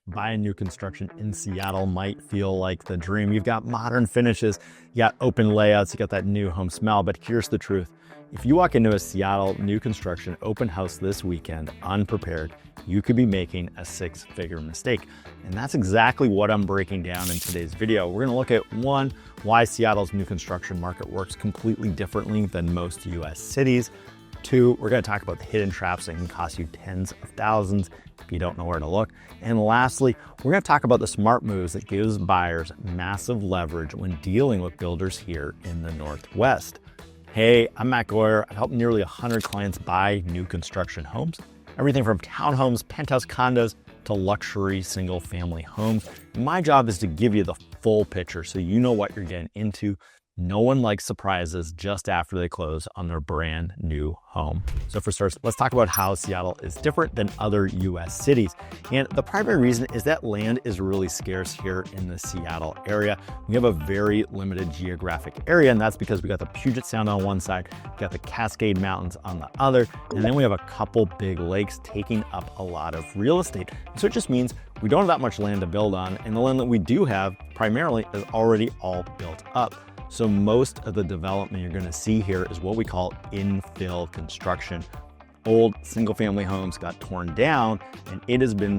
Buying new construction in Seattle might feel like the dream. You've got modern finishes, you got open layouts, you got that new home smell, but here's the truth. If you walk into a Seattle new construction open house this weekend unprepared, you could be making a six-figure mistake. And that's exactly what I'm breaking down in today's video. We're gonna look at one, why Seattle's new construction market works completely differently than most US cities. Two, we're gonna talk about the hidden traps that can cost you tens of thousands if you don't know where to look. And lastly, we're gonna talk about the smart moves that gives buyers massive leverage when dealing with builders here in the Northwest. Hey, I'm Matt Goyer. I've helped nearly 100 clients buy new construction homes. Everything from townhomes, penthouse condos, to luxury single family homes. My job is to give you the full picture so you know what you're getting into. No one likes surprises just after they close on their brand new home. So for starters, let's talk about how Seattle is different than other US cities. And the primary reason is that land is really scarce here in the Seattle area. We have a very limited geographic area, and that's because we got the Puget Sound on one side, we got the Cascade Mountains on the other, and then we have a couple big lakes taking up a lot of real estate. So it just means we don't have that much land to build on, and the land that we do have primarily is already all built up. So most of the development you're gonna see here is what we call infill construction. Old single family homes got torn down and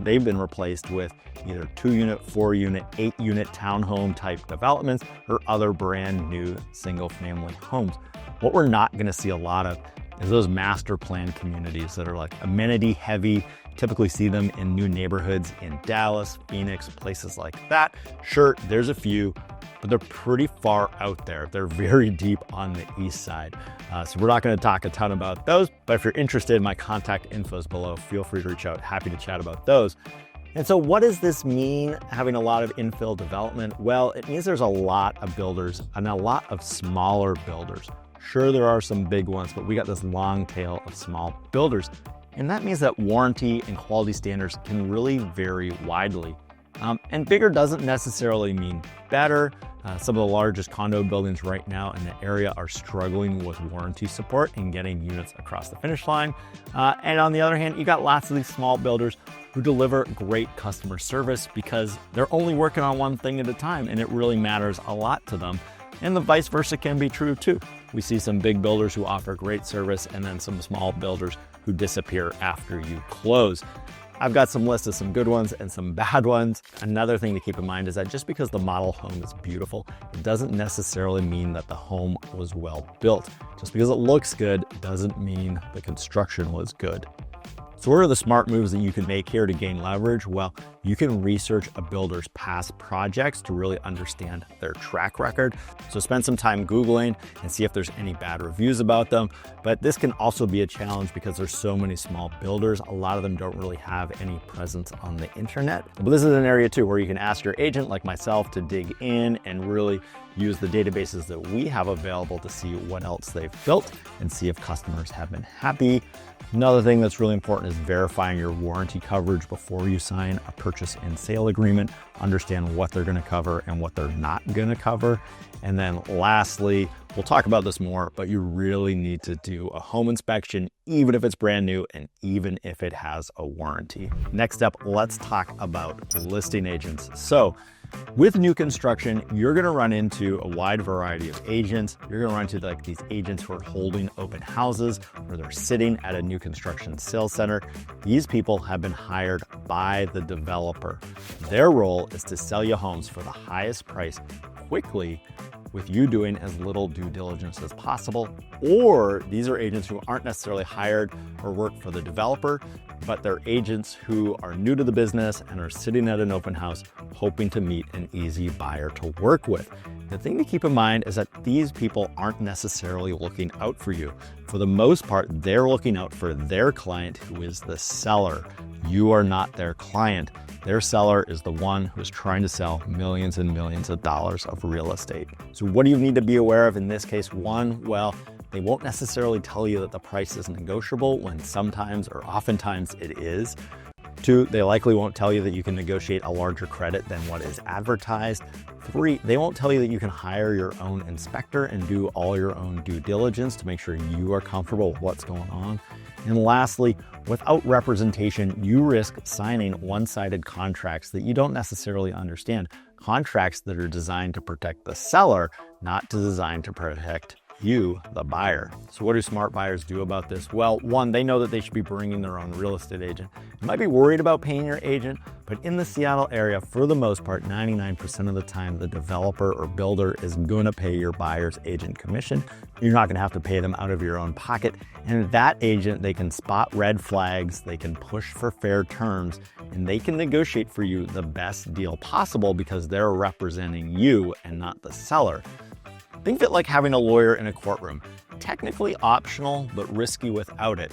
they've been replaced with either 2-unit, 4-unit, 8-unit townhome type developments or other brand new single family homes. What we're not gonna see a lot of is those master plan communities that are like amenity heavy. Typically see them in new neighborhoods in Dallas, Phoenix, places like that. Sure, there's a few, but they're pretty far out there. They're very deep on the east side. So we're not gonna talk a ton about those, but if you're interested, my contact info is below. Feel free to reach out, happy to chat about those. And so what does this mean, having a lot of infill development? Well, it means there's a lot of builders and a lot of smaller builders. Sure, there are some big ones, but we got this long tail of small builders. And that means that warranty and quality standards can really vary widely. And bigger doesn't necessarily mean better. Some of the largest condo buildings right now in the area are struggling with warranty support and getting units across the finish line. And on the other hand, you got lots of these small builders who deliver great customer service because they're only working on one thing at a time, and it really matters a lot to them. And the vice versa can be true too. We see some big builders who offer great service and then some small builders who disappear after you close. I've got some lists of some good ones and some bad ones. Another thing to keep in mind is that just because the model home is beautiful, it doesn't necessarily mean that the home was well built. Just because it looks good doesn't mean the construction was good. So what are the smart moves that you can make here to gain leverage? Well, you can research a builder's past projects to really understand their track record. So spend some time Googling and see if there's any bad reviews about them. But this can also be a challenge because there's so many small builders. A lot of them don't really have any presence on the internet. But this is an area too where you can ask your agent like myself to dig in and really use the databases that we have available to see what else they've built and see if customers have been happy. Another thing that's really important is verifying your warranty coverage before you sign a purchase and sale agreement. Understand what they're gonna cover and what they're not gonna cover. And then lastly, we'll talk about this more, but you really need to do a home inspection, even if it's brand new and even if it has a warranty. Next up, let's talk about listing agents. So with new construction, you're gonna run into a wide variety of agents. You're gonna run into like these agents who are holding open houses or they're sitting at a new construction sales center. These people have been hired by the developer. Their role is to sell you homes for the highest price quickly with you doing as little due diligence as possible. Or these are agents who aren't necessarily hired or work for the developer, but they're agents who are new to the business and are sitting at an open house hoping to meet an easy buyer to work with. The thing to keep in mind is that these people aren't necessarily looking out for you. For the most part, they're looking out for their client, who is the seller. You are not their client. Their seller is the one who is trying to sell millions and millions of dollars of real estate. So what do you need to be aware of in this case? One, well, they won't necessarily tell you that the price is negotiable when sometimes or oftentimes it is. Two, they likely won't tell you that you can negotiate a larger credit than what is advertised. Three, they won't tell you that you can hire your own inspector and do all your own due diligence to make sure you are comfortable with what's going on. And lastly, without representation, you risk signing one-sided contracts that you don't necessarily understand. Contracts that are designed to protect the seller, not designed to protect you, the buyer. So what do smart buyers do about this? Well, one, they know that they should be bringing their own real estate agent. You might be worried about paying your agent, but in the Seattle area, for the most part, 99% of the time, the developer or builder is going to pay your buyer's agent commission. You're not going to have to pay them out of your own pocket. And that agent, they can spot red flags, they can push for fair terms, and they can negotiate for you the best deal possible because they're representing you and not the seller. Think of it like having a lawyer in a courtroom. Technically optional, but risky without it.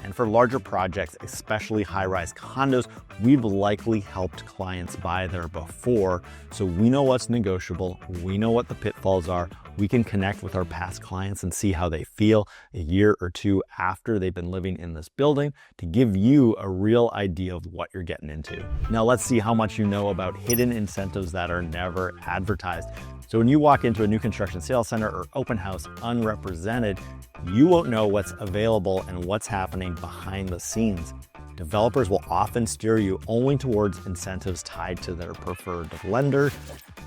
And for larger projects, especially high-rise condos, we've likely helped clients buy there before, so we know what's negotiable, we know what the pitfalls are, we can connect with our past clients and see how they feel a year or two after they've been living in this building to give you a real idea of what you're getting into. Now let's see how much you know about hidden incentives that are never advertised. So when you walk into a new construction sales center or open house unrepresented, you won't know what's available and what's happening behind the scenes. Developers will often steer you only towards incentives tied to their preferred lender.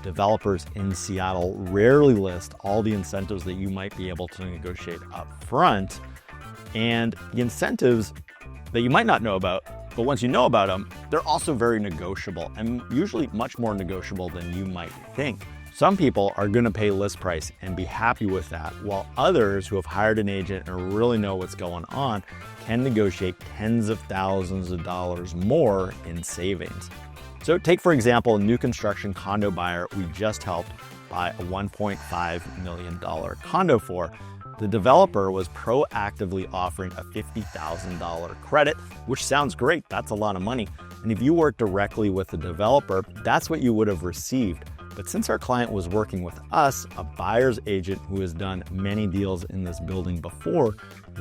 Developers in Seattle rarely list all the incentives that you might be able to negotiate up front. And the incentives that you might not know about, but once you know about them, they're also very negotiable and usually much more negotiable than you might think. Some people are going to pay list price and be happy with that, while others who have hired an agent and really know what's going on can negotiate tens of thousands of dollars more in savings. So take, for example, a new construction condo buyer we just helped buy a $1.5 million condo for. The developer was proactively offering a $50,000 credit, which sounds great. That's a lot of money. And if you work directly with the developer, that's what you would have received. But since our client was working with us, a buyer's agent who has done many deals in this building before,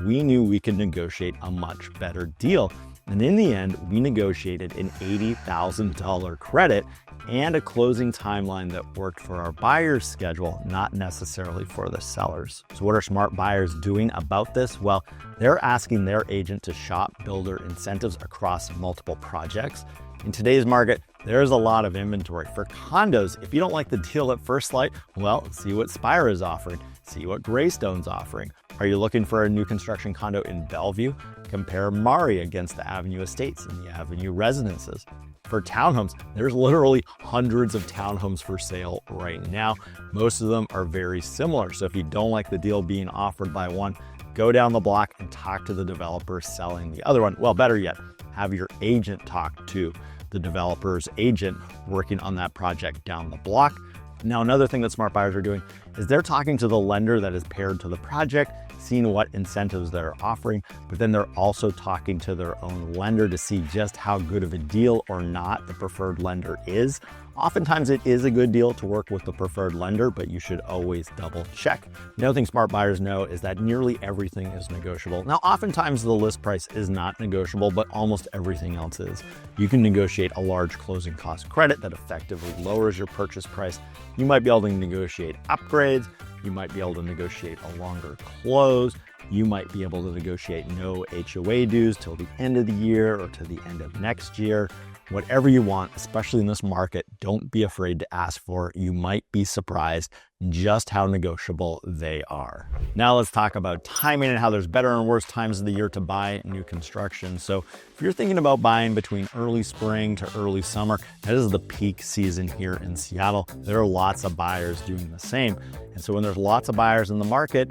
we knew we could negotiate a much better deal. And in the end, we negotiated an $80,000 credit and a closing timeline that worked for our buyer's schedule, not necessarily for the sellers. So what are smart buyers doing about this? Well, they're asking their agent to shop builder incentives across multiple projects. In today's market, there's a lot of inventory. For condos, if you don't like the deal at first sight, well, see what Spire is offering, see what Greystone's offering. Are you looking for a new construction condo in Bellevue? Compare Mari against the Avenue Estates and the Avenue Residences. For townhomes, there's literally hundreds of townhomes for sale right now. Most of them are very similar. So if you don't like the deal being offered by one, go down the block and talk to the developer selling the other one. Well, better yet, have your agent talk to the developer's agent working on that project down the block. Now, another thing that smart buyers are doing is they're talking to the lender that is paired to the project, seeing what incentives they're offering, but then they're also talking to their own lender to see just how good of a deal or not the preferred lender is. Oftentimes it is a good deal to work with the preferred lender, but you should always double check. Another thing smart buyers know is that nearly everything is negotiable. Now, oftentimes the list price is not negotiable, but almost everything else is. You can negotiate a large closing cost credit that effectively lowers your purchase price. You might be able to negotiate upgrades. You might be able to negotiate a longer close. You might be able to negotiate no HOA dues till the end of the year or to the end of next year. Whatever you want, especially in this market, don't be afraid to ask for it. You might be surprised just how negotiable they are. Now let's talk about timing and how there's better and worse times of the year to buy new construction. So if you're thinking about buying between early spring to early summer, that is the peak season here in Seattle. There are lots of buyers doing the same. And so when there's lots of buyers in the market,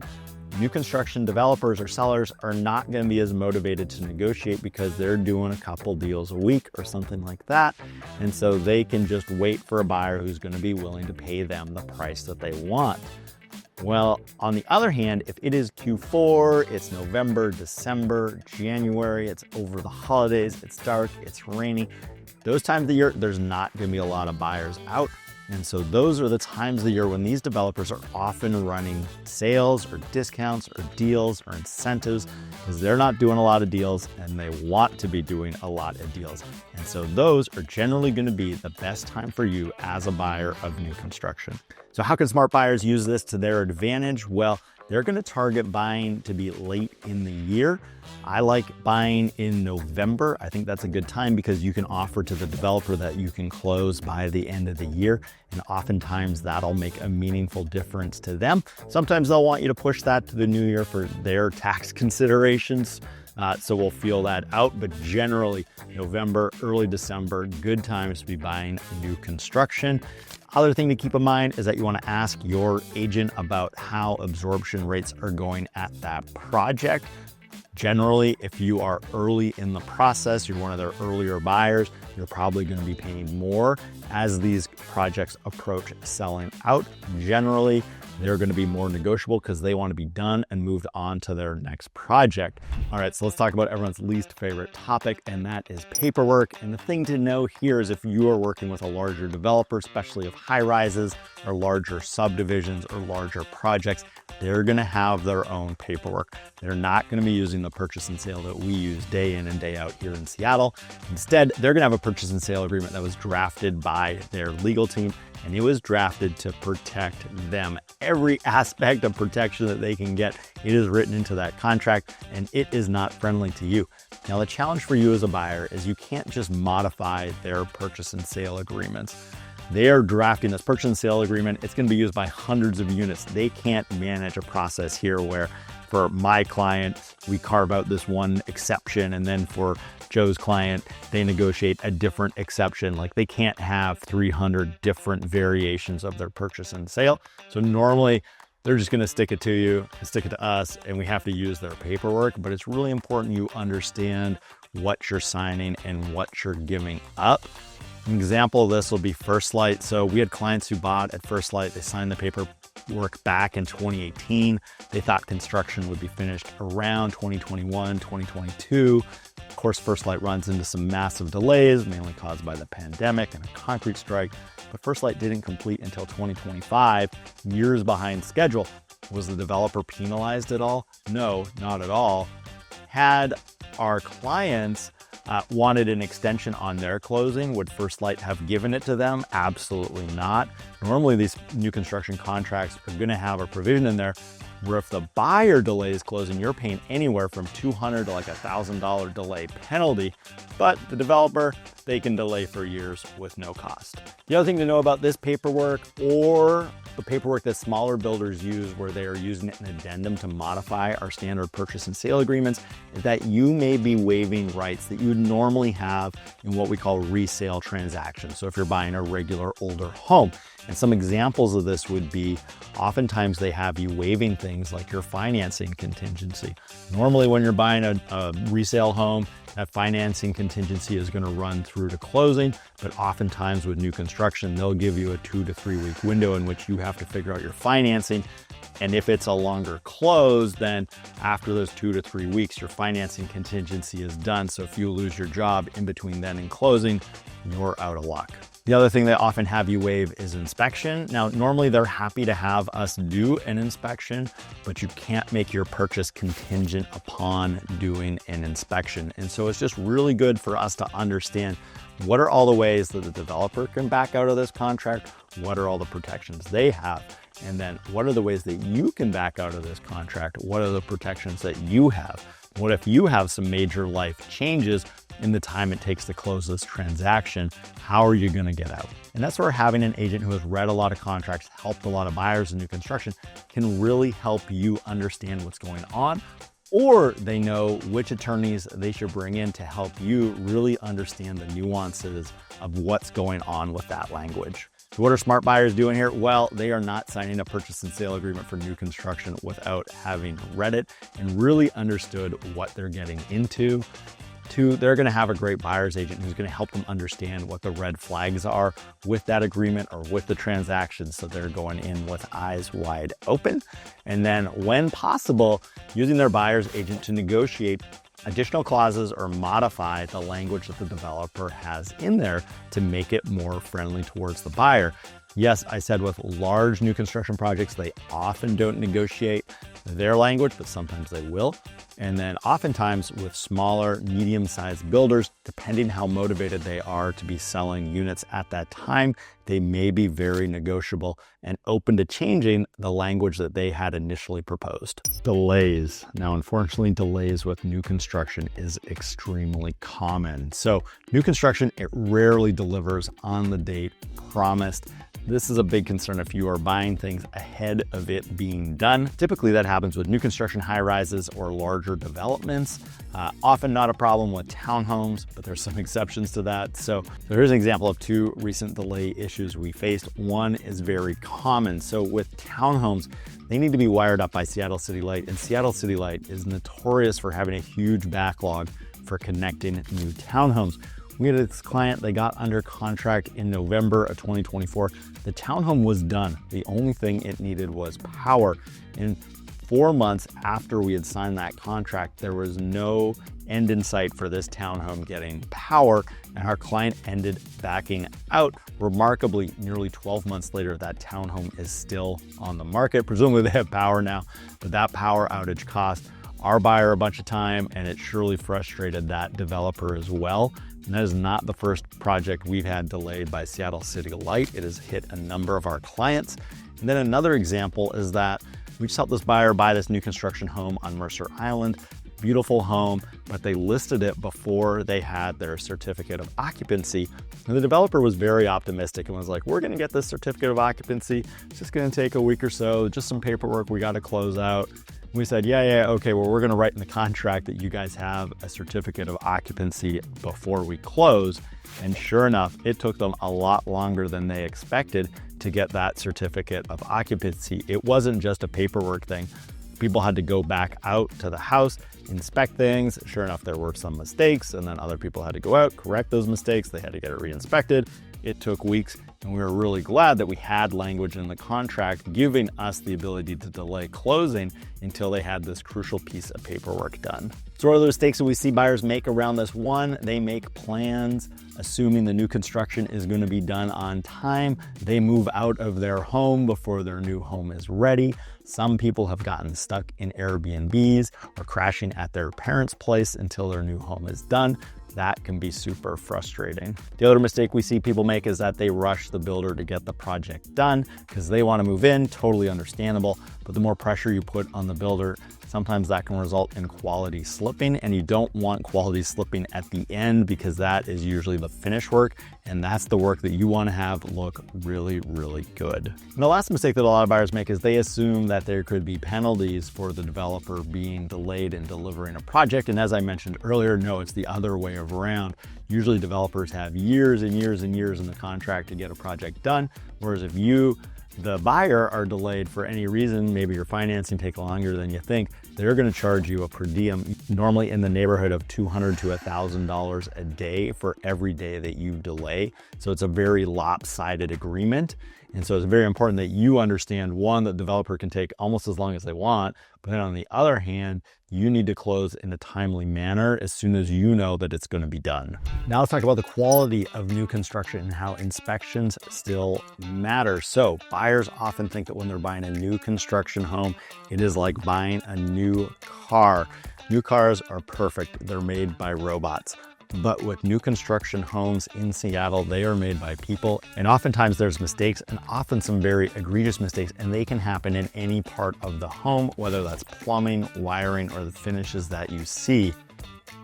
new construction developers or sellers are not going to be as motivated to negotiate because they're doing a couple deals a week or something like that. And so they can just wait for a buyer who's going to be willing to pay them the price that they want. Well, on the other hand, if it is Q4, it's November, December, January, it's over the holidays, it's dark, it's rainy, those times of the year, there's not going to be a lot of buyers out. And so those are the times of the year when these developers are often running sales or discounts or deals or incentives because they're not doing a lot of deals and they want to be doing a lot of deals. And so those are generally going to be the best time for you as a buyer of new construction. So how can smart buyers use this to their advantage? Well, they're going to target buying to be late in the year. I like buying in November. I think that's a good time because you can offer to the developer that you can close by the end of the year. And oftentimes that'll make a meaningful difference to them. Sometimes they'll want you to push that to the new year for their tax considerations. So we'll feel that out, but generally November, early December, good times to be buying new construction. Other thing to keep in mind is that you want to ask your agent about how absorption rates are going at that project. Generally, if you are early in the process, you're one of their earlier buyers, you're probably going to be paying more as these projects approach selling out. Generally, they're going to be more negotiable because they want to be done and moved on to their next project. All right, so let's talk about everyone's least favorite topic, and that is paperwork. And the thing to know here is if you are working with a larger developer, especially of high rises or larger subdivisions or larger projects, they're going to have their own paperwork. They're not going to be using the purchase and sale that we use day in and day out here in Seattle. Instead, they're going to have a purchase and sale agreement that was drafted by their legal team, and it was drafted to protect them. Every aspect of protection that they can get, it is written into that contract, and it is not friendly to you. Now, the challenge for you as a buyer is you can't just modify their purchase and sale agreements. They are drafting this purchase and sale agreement. It's going to be used by hundreds of units. They can't manage a process here where for my client, we carve out this one exception, and then for Joe's client, they negotiate a different exception. Like they can't have 300 different variations of their purchase and sale. So normally they're just going to stick it to you, stick it to us, and we have to use their paperwork. But it's really important you understand what you're signing and what you're giving up. An example of this will be First Light. So we had clients who bought at First Light. They signed the paperwork back in 2018. They thought construction would be finished around 2021, 2022. Of course, First Light runs into some massive delays, mainly caused by the pandemic and a concrete strike. But First Light didn't complete until 2025, years behind schedule. Was the developer penalized at all? No, not at all. Had our clients wanted an extension on their closing, would First Light have given it to them? Absolutely not. Normally, these new construction contracts are going to have a provision in there where if the buyer delays closing, you're paying anywhere from $200 to like $1,000 delay penalty, but the developer, they can delay for years with no cost. The other thing to know about this paperwork, or the paperwork that smaller builders use where they are using it in addendum to modify our standard purchase and sale agreements, is that you may be waiving rights that you would normally have in what we call resale transactions. So if you're buying a regular older home, and some examples of this would be, oftentimes they have you waiving things like your financing contingency. Normally when you're buying a resale home, that financing contingency is going to run through to closing, but oftentimes with new construction, they'll give you a 2 to 3 week window in which you have to figure out your financing. And if it's a longer close, then after those 2 to 3 weeks, your financing contingency is done. So if you lose your job in between then and closing, you're out of luck. The other thing they often have you waive is inspection. Now, normally they're happy to have us do an inspection, but you can't make your purchase contingent upon doing an inspection. And so it's just really good for us to understand what are all the ways that the developer can back out of this contract, what are all the protections they have, and then what are the ways that you can back out of this contract, what are the protections that you have. What if you have some major life changes in the time it takes to close this transaction? How are you going to get out? And that's where having an agent who has read a lot of contracts, helped a lot of buyers in new construction, can really help you understand what's going on, or they know which attorneys they should bring in to help you really understand the nuances of what's going on with that language. So what are smart buyers doing here? Well, they are not signing a purchase and sale agreement for new construction without having read it and really understood what they're getting into. Two, they're going to have a great buyer's agent who's going to help them understand what the red flags are with that agreement or with the transaction, so they're going in with eyes wide open. And then when possible, using their buyer's agent to negotiate additional clauses or modify the language that the developer has in there to make it more friendly towards the buyer. Yes, I said with large new construction projects, they often don't negotiate their language, but sometimes they will. And then oftentimes with smaller, medium-sized builders, depending how motivated they are to be selling units at that time, they may be very negotiable and open to changing the language that they had initially proposed. Delays. Now, unfortunately, delays with new construction is extremely common. So new construction, it rarely delivers on the date promised. This is a big concern if you are buying things ahead of it being done. Typically that happens with new construction high-rises or larger developments. Often not a problem with townhomes, but there's some exceptions to that. So here's an example of two recent delay issues we faced. One is very common. So with townhomes, they need to be wired up by Seattle City Light, and Seattle City Light is notorious for having a huge backlog for connecting new townhomes. We had this client, they got under contract in November of 2024. The townhome was done. The only thing it needed was power. And 4 months after we had signed that contract, there was no end in sight for this townhome getting power, and our client ended backing out. Remarkably, nearly 12 months later, that townhome is still on the market. Presumably they have power now, but that power outage cost our buyer a bunch of time, and it surely frustrated that developer as well. And that is not the first project we've had delayed by Seattle City Light. It has hit a number of our clients. And then another example is that we just helped this buyer buy this new construction home on Mercer Island. Beautiful home, but they listed it before they had their certificate of occupancy. And the developer was very optimistic and was like, we're gonna get this certificate of occupancy. It's just gonna take a week or so, just some paperwork we gotta close out. We said, yeah, okay, well, we're gonna write in the contract that you guys have a certificate of occupancy before we close. And sure enough, it took them a lot longer than they expected to get that certificate of occupancy. It wasn't just a paperwork thing. People had to go back out to the house, inspect things. Sure enough, there were some mistakes, and then other people had to go out, correct those mistakes. They had to get it re-inspected. It took weeks, and we were really glad that we had language in the contract giving us the ability to delay closing until they had this crucial piece of paperwork done. So what are the mistakes that we see buyers make around this? One, they make plans assuming the new construction is going to be done on time. They move out of their home before their new home is ready. Some people have gotten stuck in Airbnbs or crashing at their parents' place until their new home is done. That can be super frustrating. The other mistake we see people make is that they rush the builder to get the project done because they want to move in, totally understandable. But the more pressure you put on the builder, sometimes that can result in quality slipping, and you don't want quality slipping at the end because that is usually the finish work, and that's the work that you want to have look really, really good. And the last mistake that a lot of buyers make is they assume that there could be penalties for the developer being delayed in delivering a project. And as I mentioned earlier, no, it's the other way around. Usually developers have years and years and years in the contract to get a project done, whereas if you, the buyer, are delayed for any reason, maybe your financing takes longer than you think, they're going to charge you a per diem, normally in the neighborhood of $200 to $1,000 a day for every day that you delay. So it's a very lopsided agreement. And so it's very important that you understand, one, that the developer can take almost as long as they want, but then on the other hand, you need to close in a timely manner as soon as you know that it's going to be done. Now let's talk about the quality of new construction and how inspections still matter. So buyers often think that when they're buying a new construction home, it is like buying a new car. New cars are perfect. They're made by robots. But with new construction homes in Seattle, they are made by people, and oftentimes there's mistakes, and often some very egregious mistakes, and they can happen in any part of the home, whether that's plumbing, wiring, or the finishes that you see.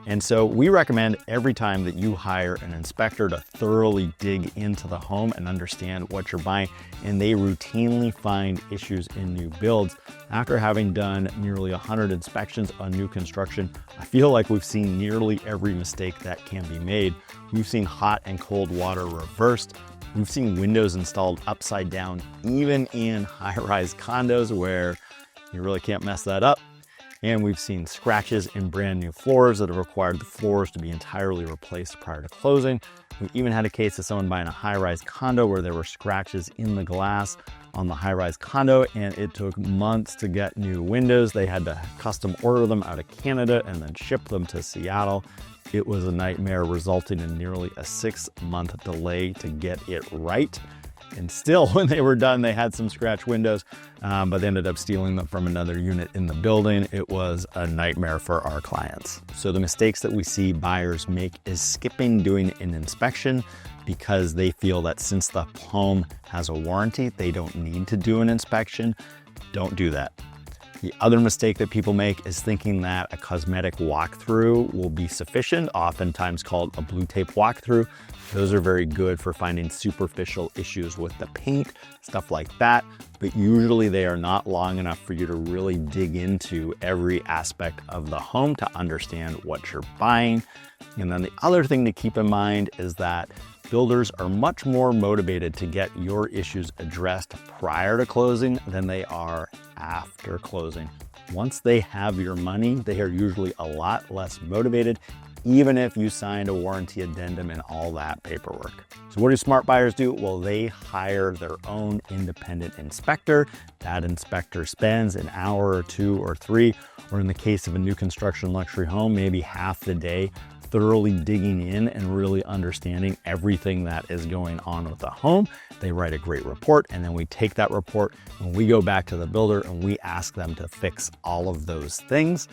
And so we recommend every time that you hire an inspector to thoroughly dig into the home and understand what you're buying. And they routinely find issues in new builds. After having done nearly 100 inspections on new construction, I feel like we've seen nearly every mistake that can be made. We've seen hot and cold water reversed. We've seen windows installed upside down, even in high-rise condos where you really can't mess that up. And we've seen scratches in brand new floors that have required the floors to be entirely replaced prior to closing. We even had a case of someone buying a high-rise condo where there were scratches in the glass on the high-rise condo, and it took months to get new windows. They had to custom order them out of Canada and then ship them to Seattle. It was a nightmare, resulting in nearly a 6-month delay to get it right. And still, when they were done, they had some scratch windows, but they ended up stealing them from another unit in the building. It was a nightmare for our clients. So the mistakes that we see buyers make is skipping doing an inspection, because they feel that since the home has a warranty, they don't need to do an inspection. Don't do that. The other mistake that people make is thinking that a cosmetic walkthrough will be sufficient, oftentimes called a blue tape walkthrough. Those are very good for finding superficial issues with the paint, stuff like that, but usually they are not long enough for you to really dig into every aspect of the home to understand what you're buying. And then the other thing to keep in mind is that builders are much more motivated to get your issues addressed prior to closing than they are after closing. Once they have your money, they are usually a lot less motivated, even if you signed a warranty addendum and all that paperwork. So what do smart buyers do? Well, they hire their own independent inspector. That inspector spends an hour or 2 or 3, or in the case of a new construction luxury home, maybe half the day, thoroughly digging in and really understanding everything that is going on with the home. They write a great report, and then we take that report and we go back to the builder and we ask them to fix all of those things.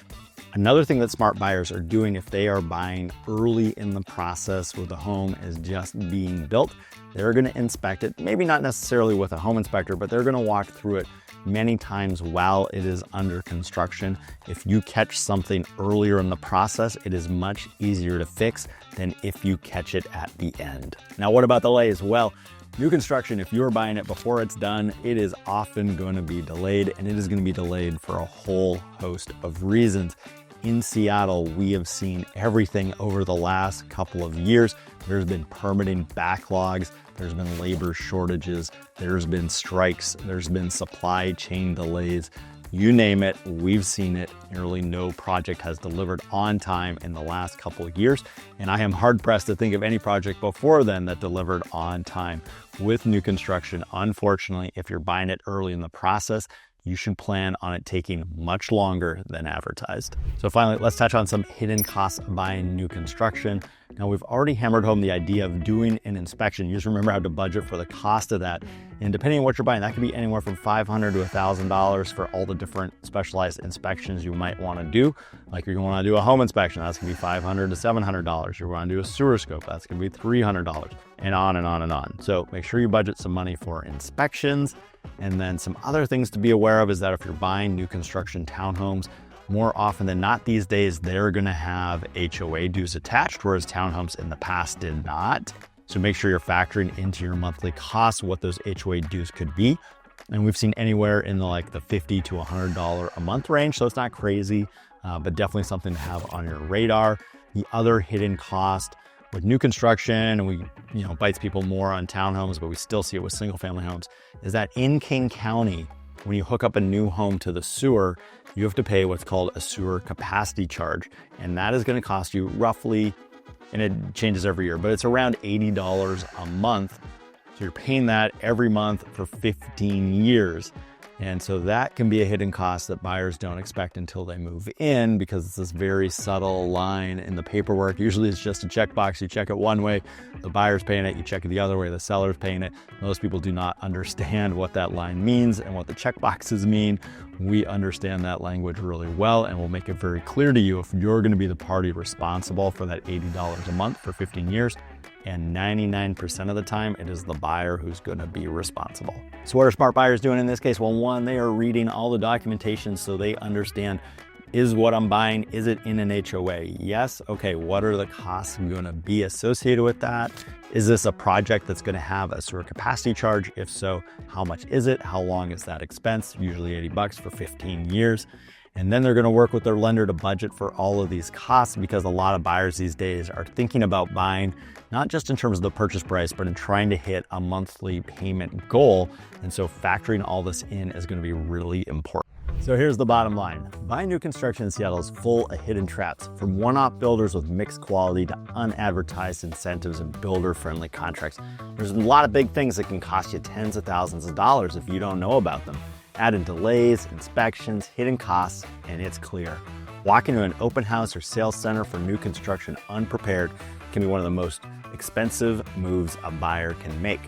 Another thing that smart buyers are doing if they are buying early in the process where the home is just being built, they're going to inspect it, maybe not necessarily with a home inspector, but they're going to walk through it many times while it is under construction. If you catch something earlier in the process, it is much easier to fix than if you catch it at the end. Now, what about delays? Well, new construction, if you're buying it before it's done, it is often going to be delayed, and it is going to be delayed for a whole host of reasons. In Seattle, we have seen everything over the last couple of years. There's been permitting backlogs, there's been labor shortages, there's been strikes, there's been supply chain delays. You name it, we've seen it. Nearly no project has delivered on time in the last couple of years. And I am hard pressed to think of any project before then that delivered on time. With new construction, unfortunately, if you're buying it early in the process, you should plan on it taking much longer than advertised. So finally, let's touch on some hidden costs of buying new construction. Now, we've already hammered home the idea of doing an inspection. You just remember how to budget for the cost of that. And depending on what you're buying, that could be anywhere from $500 to $1,000 for all the different specialized inspections you might want to do. Like you're going to want to do a home inspection, that's going to be $500 to $700. You're going to do a sewer scope, that's going to be $300, and on and on and on. So make sure you budget some money for inspections. And then some other things to be aware of is that if you're buying new construction townhomes, more often than not these days, they're going to have HOA dues attached, whereas townhomes in the past did not. So make sure you're factoring into your monthly costs what those HOA dues could be. And we've seen anywhere in the $50 to $100 a month range. So it's not crazy, but definitely something to have on your radar. The other hidden cost with new construction, and we bites people more on townhomes, but we still see it with single family homes, is that in King County, when you hook up a new home to the sewer, you have to pay what's called a sewer capacity charge. And that is going to cost you roughly, and it changes every year, but it's around $80 a month. So you're paying that every month for 15 years. And so that can be a hidden cost that buyers don't expect until they move in, because it's this very subtle line in the paperwork. Usually it's just a checkbox. You check it one way, the buyer's paying it. You check it the other way, the seller's paying it. Most people do not understand what that line means and what the checkboxes mean. We understand that language really well, and we'll make it very clear to you if you're going to be the party responsible for that $80 a month for 15 years. And 99% of the time, it is the buyer who's going to be responsible. So what are smart buyers doing in this case? Well, one, they are reading all the documentation so they understand, is what I'm buying, is it in an HOA? Yes. Okay, what are the costs going to be associated with that? Is this a project that's going to have a sewer capacity charge? If so, how much is it? How long is that expense? Usually $80 for 15 years. And then they're going to work with their lender to budget for all of these costs, because a lot of buyers these days are thinking about buying not just in terms of the purchase price, but in trying to hit a monthly payment goal. And so factoring all this in is going to be really important. So here's the bottom line. Buying new construction in Seattle is full of hidden traps, from one-off builders with mixed quality to unadvertised incentives and builder-friendly contracts. There's a lot of big things that can cost you tens of thousands of dollars if you don't know about them. Add in delays, inspections, hidden costs, and it's clear. Walking into an open house or sales center for new construction unprepared can be one of the most expensive moves a buyer can make.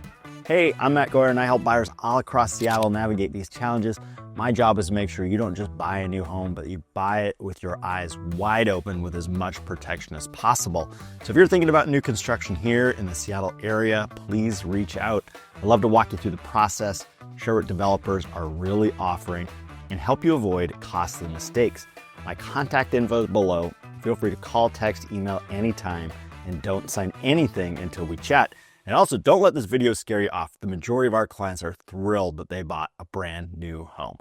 Hey, I'm Matt Goyer and I help buyers all across Seattle navigate these challenges. My job is to make sure you don't just buy a new home, but you buy it with your eyes wide open with as much protection as possible. So if you're thinking about new construction here in the Seattle area, please reach out. I'd love to walk you through the process, share what developers are really offering, and help you avoid costly mistakes. My contact info is below. Feel free to call, text, email anytime, and don't sign anything until we chat. And also, don't let this video scare you off. The majority of our clients are thrilled that they bought a brand new home.